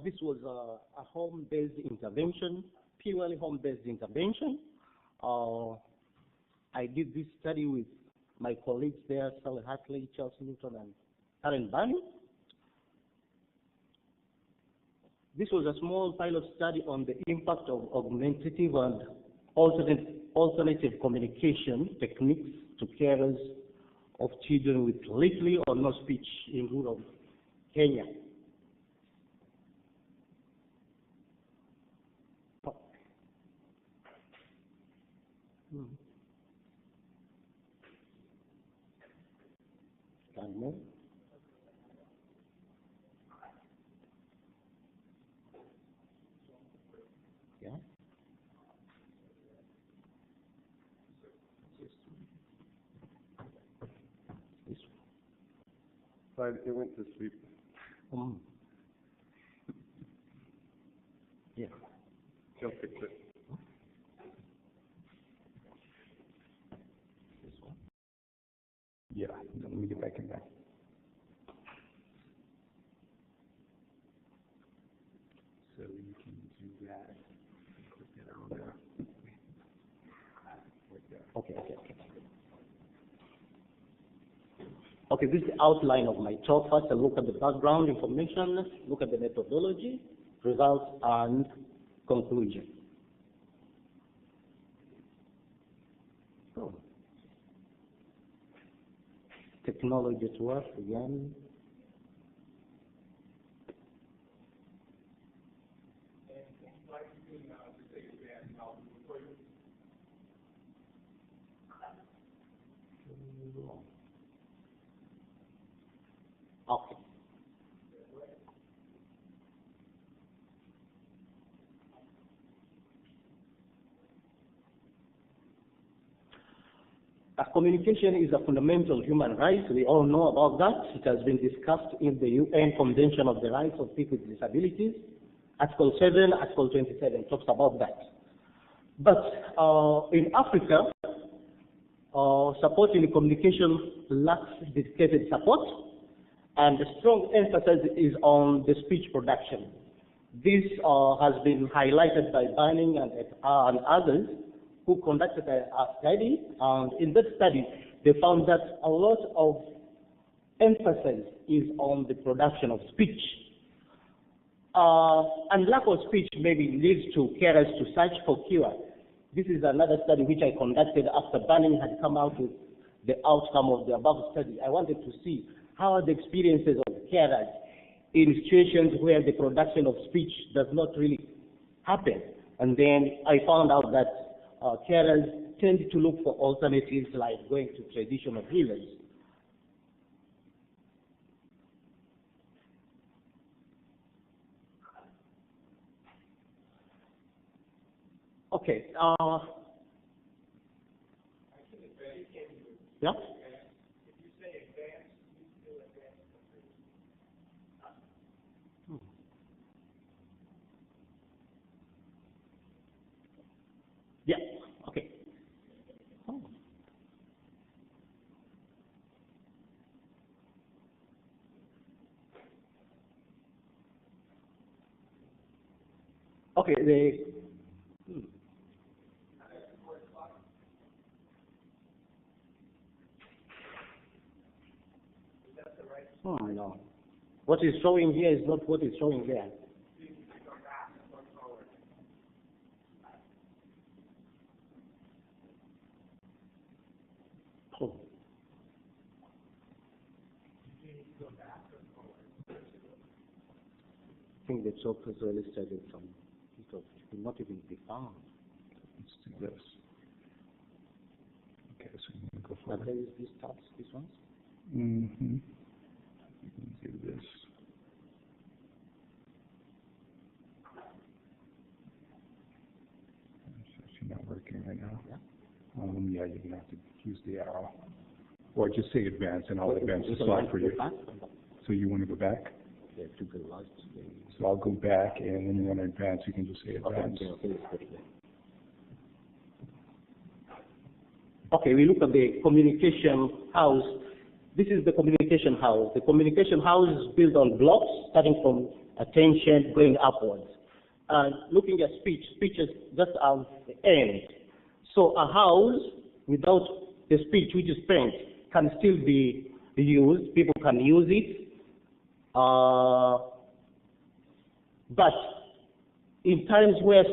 This was a home-based intervention, purely home-based intervention. I did this study with my colleagues there, Sally Hartley, Charles Newton, and Karen Barney. This was a small pilot study on the impact of augmentative and alternative communication techniques to carers of children with little or no speech in rural Kenya. Yeah. But it went to sleep. Yeah. She'll fix it. This one. Yeah, let me get back in there. So you can do that. Click that on there. Okay. Okay, this is the outline of my talk. First, I look at the background information, look at the methodology, results, and conclusion. So, technology to work again. Okay. Communication is a fundamental human right. We all know about that. It has been discussed in the UN Convention of the Rights of People with Disabilities. Article 7, Article 27 talks about that. But in Africa, support in communication lacks dedicated support, and the strong emphasis is on the speech production. This has been highlighted by Banning and others who conducted a study, and in that study, they found that a lot of emphasis is on the production of speech. And lack of speech maybe leads to carers to search for cure. This is another study which I conducted after Banning had come out with the outcome of the above study. I wanted to see how are the experiences of carers in situations where the production of speech does not really happen. And then I found out that carers tend to look for alternatives like going to traditional healers. Okay. Yeah. Yeah. Okay. Oh. Okay. Oh no. What is showing here is not what is showing there. Oh. I think the talk was really studied from it will not even be found. Let's do this. Okay, so you can go for But there is these tabs, these ones? Mm-hmm. You can do this. It's actually not working right now. Yeah. Yeah, you're gonna have to use the arrow. Or just say advance and I'll advance the slide for you. So you want to go back? Yeah, to the last. So I'll go back, and when you want to advance, you can just say advance. Okay, we look at the communication house. This is the communication house. The communication house is built on blocks, starting from attention going upwards. And looking at speech, speech is just as the end. So a house without the speech, which is paint, can still be used. People can use it. But in times where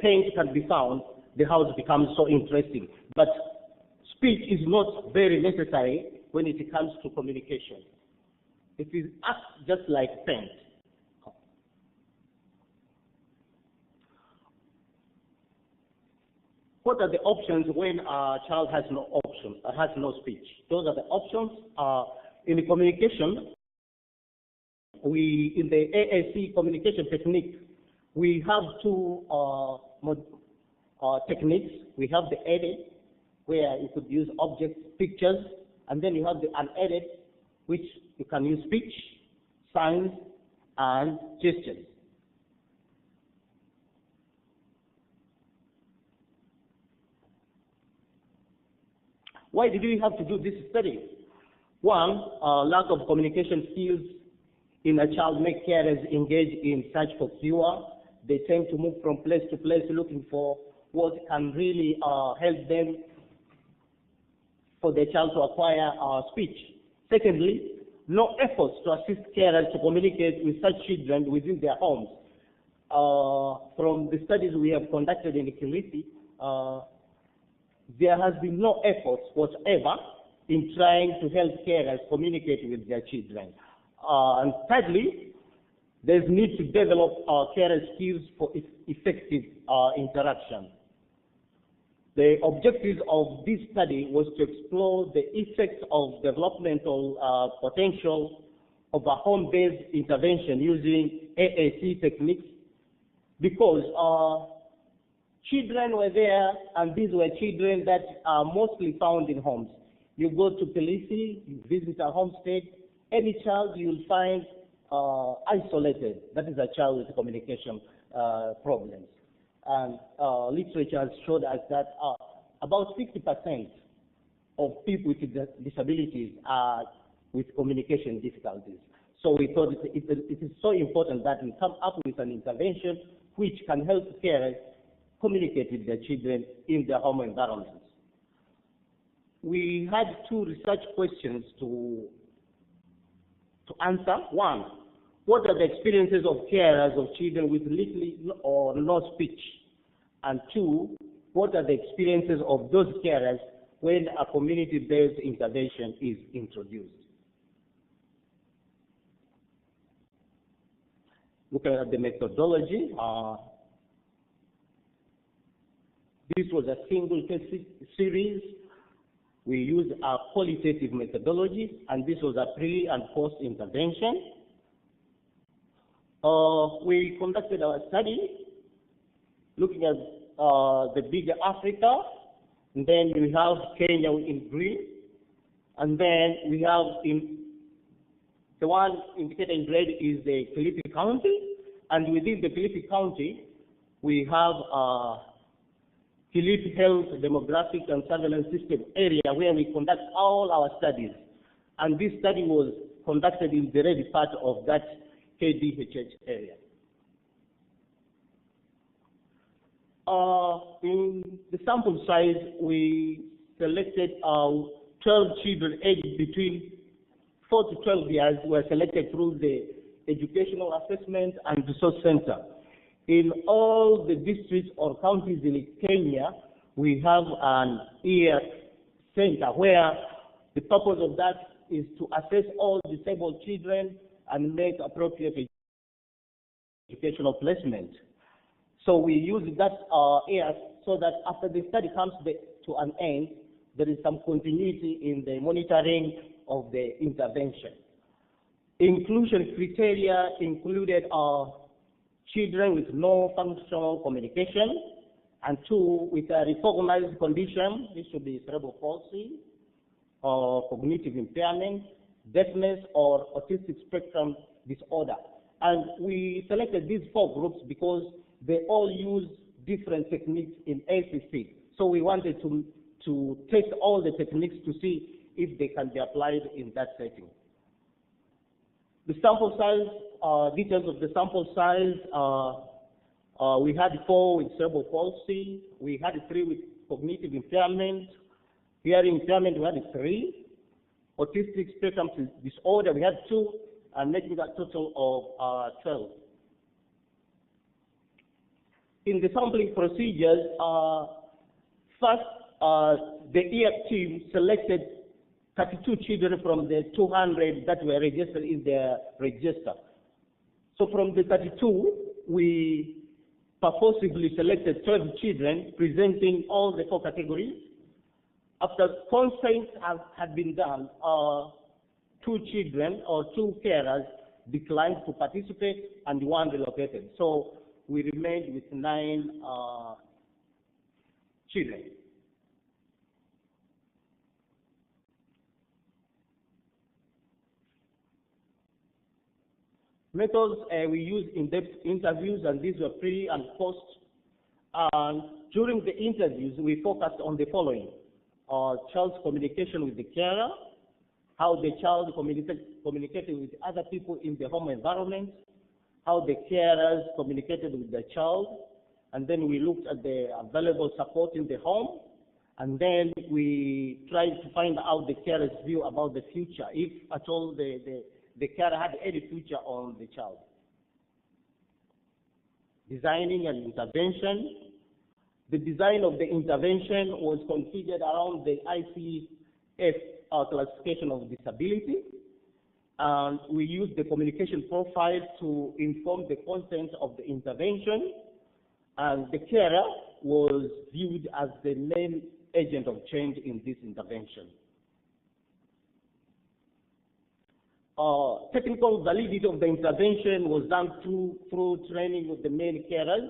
paint can be found, the house becomes so interesting. But speech is not very necessary when it comes to communication. It is acts just like paint. What are the options when a child has no option, has no speech? Those are the options. In the communication, in the AAC communication technique, we have two techniques. We have the edit, where you could use objects, pictures, and then you have the unedited, which you can use speech, signs, and gestures. Why did we have to do this study? One, lack of communication skills in a child make carers engage in search for cure. They tend to move from place to place looking for what can really help them for their child to acquire speech. Secondly, no efforts to assist carers to communicate with such children within their homes. From the studies we have conducted in Kilifi, there has been no efforts whatsoever in trying to help carers communicate with their children. And thirdly, there's need to develop carer skills for effective interaction. The objectives of this study was to explore the effects of developmental potential of a home-based intervention using AAC techniques, because children were there, and these were children that are mostly found in homes. You go to Kilifi, you visit a homestead, any child you'll find isolated. That is a child with communication problems. And literature has showed us that about 60% of people with disabilities are with communication difficulties. So we thought it is so important that we come up with an intervention which can help carers communicate with their children in their home environments. We had two research questions to answer. One, what are the experiences of carers of children with little or no speech? And two, what are the experiences of those carers when a community-based intervention is introduced? Looking at the methodology, this was a single test series. We used a qualitative methodology, and this was a pre and post intervention. We conducted our study looking at the bigger Africa, and then we have Kenya in green, and then we have the one indicated in red is the Kilifi County, and within the Kilifi County, we have Kilifi Health Demographic and Surveillance System area where we conduct all our studies. And this study was conducted in the red part of that KDHH area. In the sample size, we selected 12 children aged between 4 to 12 years were selected through the Educational Assessment and Resource Center. In all the districts or counties in Kenya, we have an ear center where the purpose of that is to assess all disabled children and make appropriate educational placement. So we use that ear so that after the study comes to an end, there is some continuity in the monitoring of the intervention. Inclusion criteria included children with no functional communication, and 2 with a recognized condition. This should be cerebral palsy, or cognitive impairment, deafness, or autistic spectrum disorder. And we selected these 4 groups because they all use different techniques in ACC. So we wanted to test all the techniques to see if they can be applied in that setting. The sample size, details of the sample size, we had 4 with cerebral palsy, we had 3 with cognitive impairment, hearing impairment, we had 3, autistic spectrum disorder, we had 2, and making a total of 12. In the sampling procedures, first, the EF team selected 32 children from the 200 that were registered in the register. So from the 32, we purposely selected 12 children presenting all the 4 categories. After consent had been done, 2 children or 2 carers declined to participate and 1 relocated. So we remained with 9 children. Methods, we use in-depth interviews, and these were pre and post. And during the interviews, we focused on the following: child's communication with the carer, how the child communicated with other people in the home environment, how the carers communicated with the child, and then we looked at the available support in the home, and then we tried to find out the carer's view about the future, if at all the carer had any future on the child. Designing an intervention. The design of the intervention was configured around the ICF classification of disability. And we used the communication profile to inform the content of the intervention. And the carer was viewed as the main agent of change in this intervention. Technical validity of the intervention was done through training of the main carers,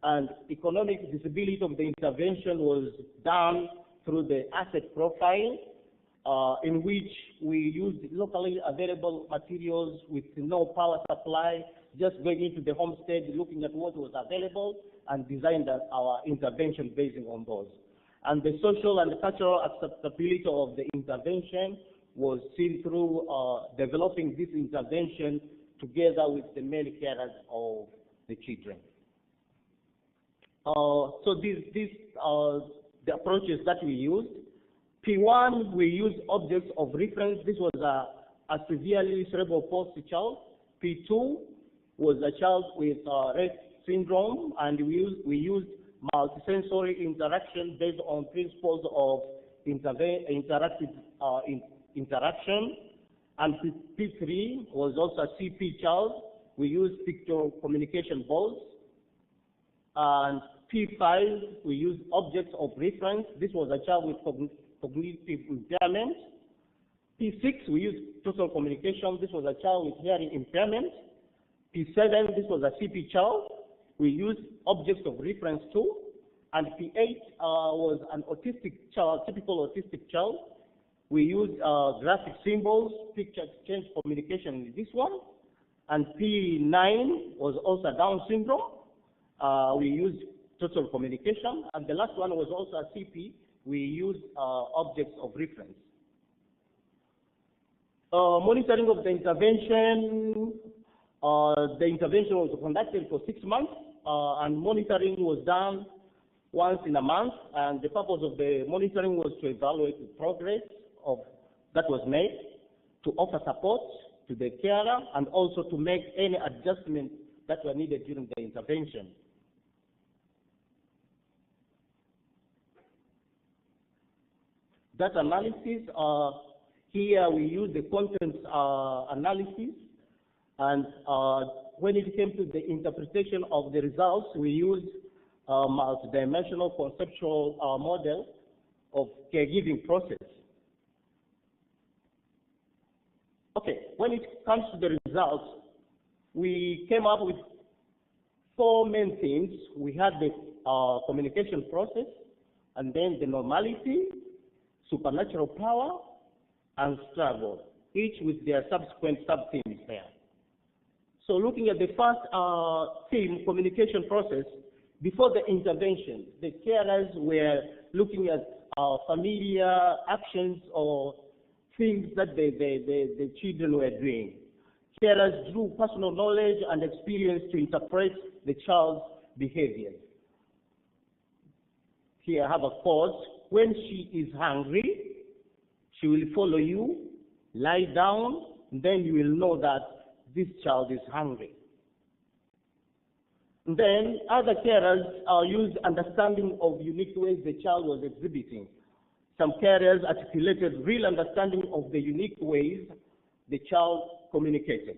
and economic visibility of the intervention was done through the asset profile, in which we used locally available materials with no power supply, just going into the homestead, looking at what was available, and designed our intervention based on those. And the social and cultural acceptability of the intervention was seen through developing this intervention together with the male carers of the children. So these are the approaches that we used. P1, we used objects of reference. This was a severely cerebral palsy child. P2 was a child with Rett syndrome, and we used multisensory interaction based on principles of interactive interaction. And P3 was also a CP child. We used picture communication boards. And P5, we used objects of reference. This was a child with cognitive impairment. P6, we used total communication. This was a child with hearing impairment. P7, this was a CP child. We used objects of reference too. And P8 was an autistic child, typical autistic child. We used graphic symbols, picture exchange communication with this one. And P9 was also Down syndrome. We used total communication. And the last one was also a CP. We used objects of reference. Monitoring of the intervention. The intervention was conducted for 6 months, and monitoring was done once in a month. And the purpose of the monitoring was to evaluate the progress that was made, to offer support to the carer, and also to make any adjustments that were needed during the intervention. Data analysis, here we use the content analysis, and when it came to the interpretation of the results, we used multidimensional conceptual model of caregiving process. Okay, when it comes to the results, we came up with 4 main themes. We had the communication process, and then the normality, supernatural power, and struggle, each with their subsequent sub-themes there. So looking at the first theme, communication process, before the intervention, the carers were looking at familiar actions or things that the children were doing. Carers drew personal knowledge and experience to interpret the child's behavior. Here I have a quote. When she is hungry, she will follow you, lie down, then you will know that this child is hungry. Then other carers used understanding of unique ways the child was exhibiting. Some carers articulated real understanding of the unique ways the child communicated.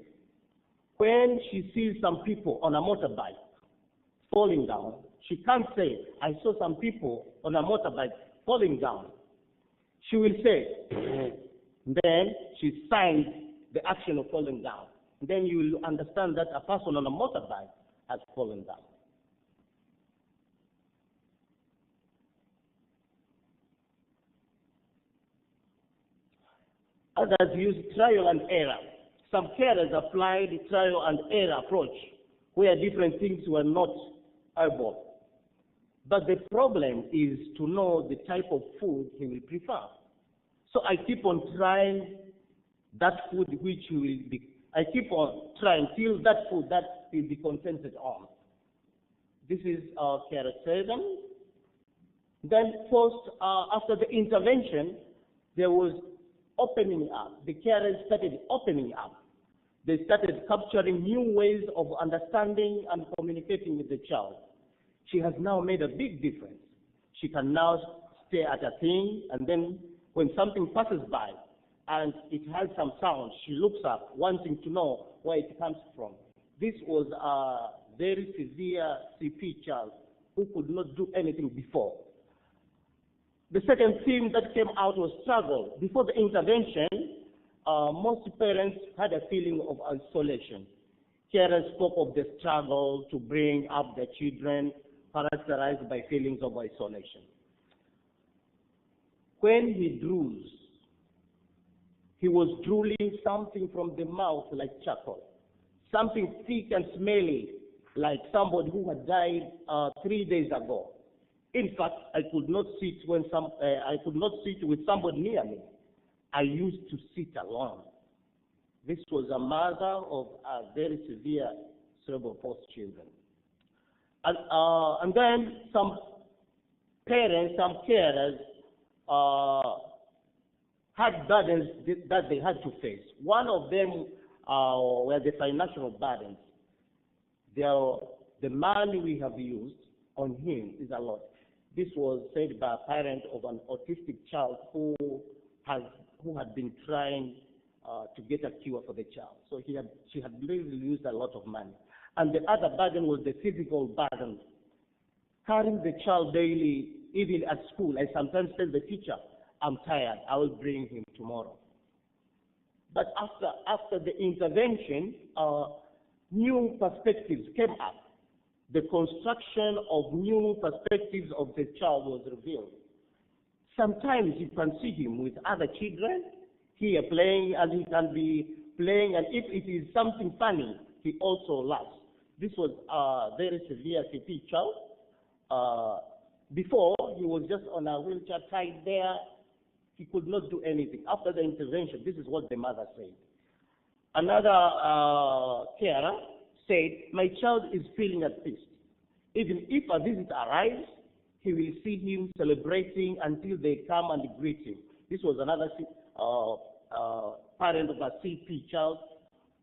When she sees some people on a motorbike falling down, she can't say, I saw some people on a motorbike falling down. She will say, then she signs the action of falling down. Then you will understand that a person on a motorbike has fallen down. Others use trial and error. Some carers applied the trial and error approach where different things were not able. But the problem is to know the type of food he will prefer. So I keep on trying that food which he will be, I keep on trying till that food that he'll be contented on. This is carer 7. Then first, after the intervention, there was opening up. The carers started opening up. They started capturing new ways of understanding and communicating with the child. She has now made a big difference. She can now stare at a thing, and then when something passes by and it has some sound, she looks up, wanting to know where it comes from. This was a very severe CP child who could not do anything before. The second theme that came out was struggle. Before the intervention, most parents had a feeling of isolation. Carers spoke of the struggle to bring up their children, characterized by feelings of isolation. When he drews, he was drooling something from the mouth like charcoal, something thick and smelly, like somebody who had died 3 days ago. In fact, I could not sit with somebody near me. I used to sit alone. This was a mother of a very severe cerebral palsy children. And then some parents, some carers had burdens that they had to face. One of them were the financial burdens. The money we have used on him is a lot. This was said by a parent of an autistic child who had been trying to get a cure for the child. So she had really used a lot of money. And the other burden was the physical burden. Carrying the child daily, even at school, I sometimes tell the teacher, I'm tired, I will bring him tomorrow. But after the intervention, new perspectives came up. The construction of new perspectives of the child was revealed. Sometimes you can see him with other children, here playing, and he can be playing, and if it is something funny, he also laughs. This was a very severe CP child. Before, he was just on a wheelchair tied there. He could not do anything. After the intervention, this is what the mother said. Another carer said, my child is feeling at peace. Even if a visit arrives, he will see him celebrating until they come and greet him. This was another parent of a CP child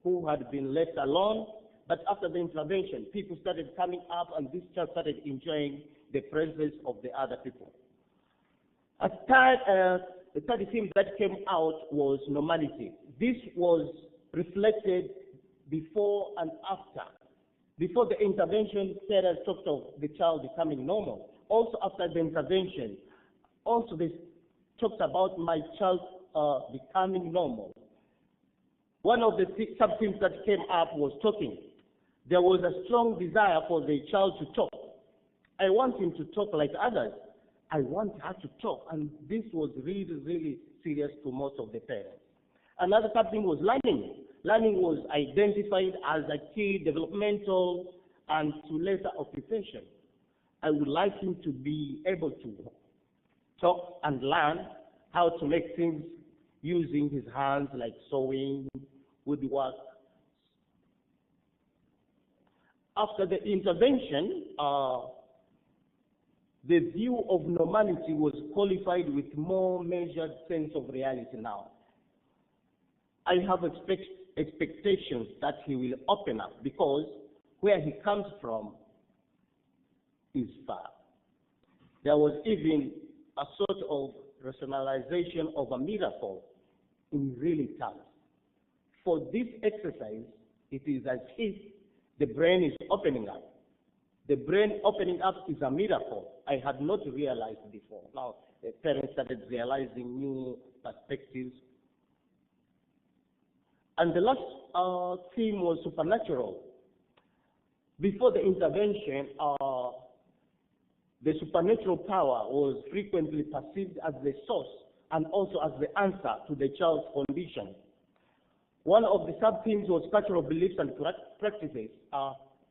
who had been left alone. But after the intervention, people started coming up and this child started enjoying the presence of the other people. The third theme that came out was normality. This was reflected before and after. Before the intervention, carers talked of the child becoming normal. Also after the intervention, also they talked about my child becoming normal. One of the sub-themes that came up was talking. There was a strong desire for the child to talk. I want him to talk like others. I want her to talk. And this was really, really serious to most of the parents. Another sub-theme was learning. Learning was identified as a key developmental and to later occupation. I would like him to be able to talk and learn how to make things using his hands like sewing, woodwork, After the intervention, the view of normality was qualified with more measured sense of reality now. I have expectations that he will open up because where he comes from is far. There was even a sort of rationalization of a miracle in really terms. For this exercise, it is as if the brain is opening up. The brain opening up is a miracle I had not realized before. Now, the parents started realizing new perspectives. And the last theme was supernatural. Before the intervention, the supernatural power was frequently perceived as the source and also as the answer to the child's condition. One of the sub-themes was cultural beliefs and practices.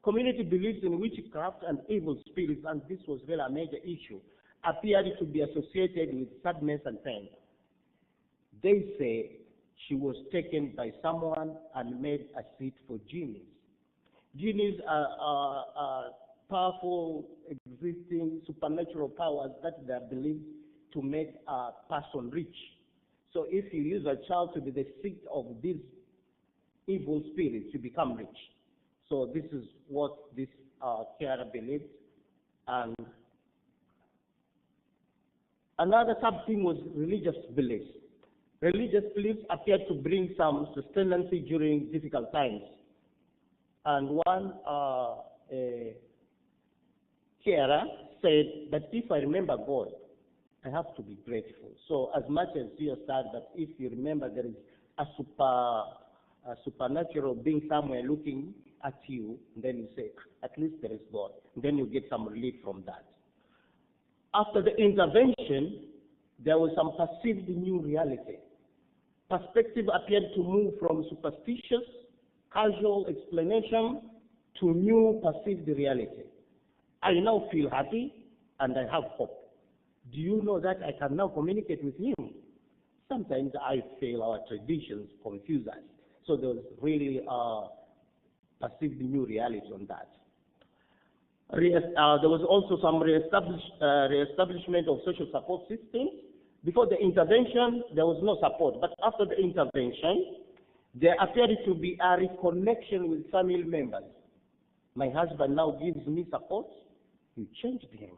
Community beliefs in witchcraft and evil spirits, and this was very a major issue, appeared to be associated with sadness and pain. They say she was taken by someone and made a seat for genies. Genies are powerful, existing supernatural powers that they are believed to make a person rich. So if you use a child to be the seat of these evil spirits, you become rich. So this is what this carer believed. And another sub-theme was religious beliefs. Religious beliefs appeared to bring some sustenance during difficult times. And one carer said that if I remember God, I have to be grateful. So as much as you are sad, that if you remember there is a supernatural being somewhere looking at you, then you say, at least there is God. Then you get some relief from that. After the intervention, there was some perceived new reality. Perspective appeared to move from superstitious, casual explanation to new perceived reality. I now feel happy and I have hope. Do you know that I can now communicate with him? Sometimes I feel our traditions confuse us. So there was really perceived new reality on that. There was also some reestablishment of social support systems. Before the intervention, there was no support. But after the intervention, there appeared to be a reconnection with family members. My husband now gives me support. You changed him.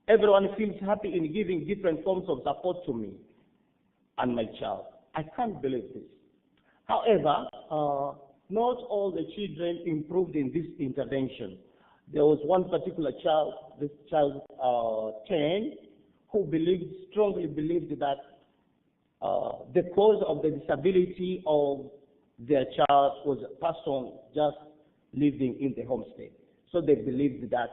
Everyone feels happy in giving different forms of support to me and my child. I can't believe this. However, not all the children improved in this intervention. There was one particular child, this child 10, who strongly believed that the cause of the disability of their child was a person just living in the homestead. So they believed that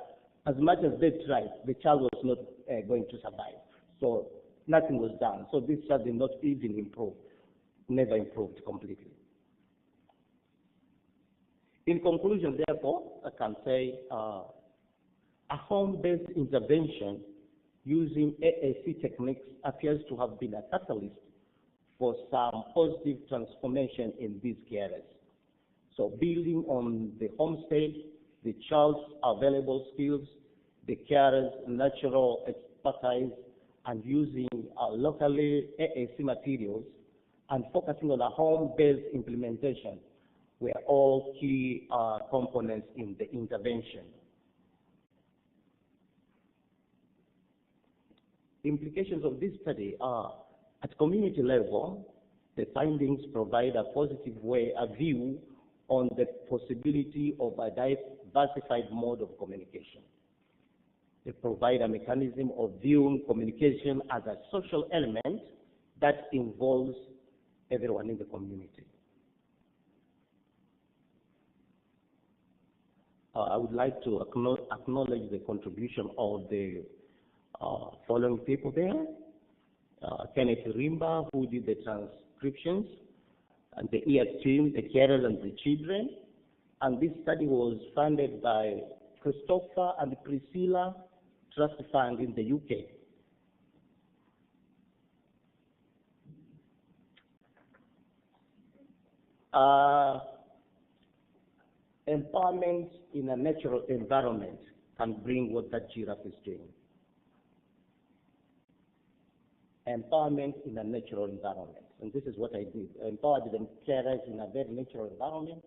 as much as they tried, the child was not going to survive. So nothing was done. So this child did not even improve, never improved completely. In conclusion, therefore, I can say a home-based intervention using AAC techniques appears to have been a catalyst for some positive transformation in these carers. So building on the homestead, the child's available skills, the carer's natural expertise, and using locally AAC materials, and focusing on a home-based implementation were all key components in the intervention. Implications of this study are, at community level, the findings provide a positive view on the possibility of a diversified mode of communication. They provide a mechanism of viewing communication as a social element that involves everyone in the community. I would like to acknowledge the contribution of the following people there. Kenneth Rimba, who did the transcriptions, and the EAC team, the carers and the children. And this study was funded by Christopher and Priscilla Trust Fund in the UK. empowerment in a natural environment can bring what that giraffe is doing. Empowerment in a natural environment. And this is what I did. I empowered the carers in a very natural environment,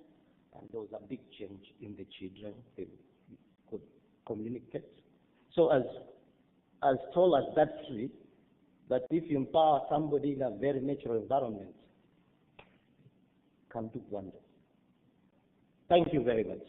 and there was a big change in the children. They could communicate. So as tall as that tree, that if you empower somebody in a very natural environment, can do wonders. Thank you very much.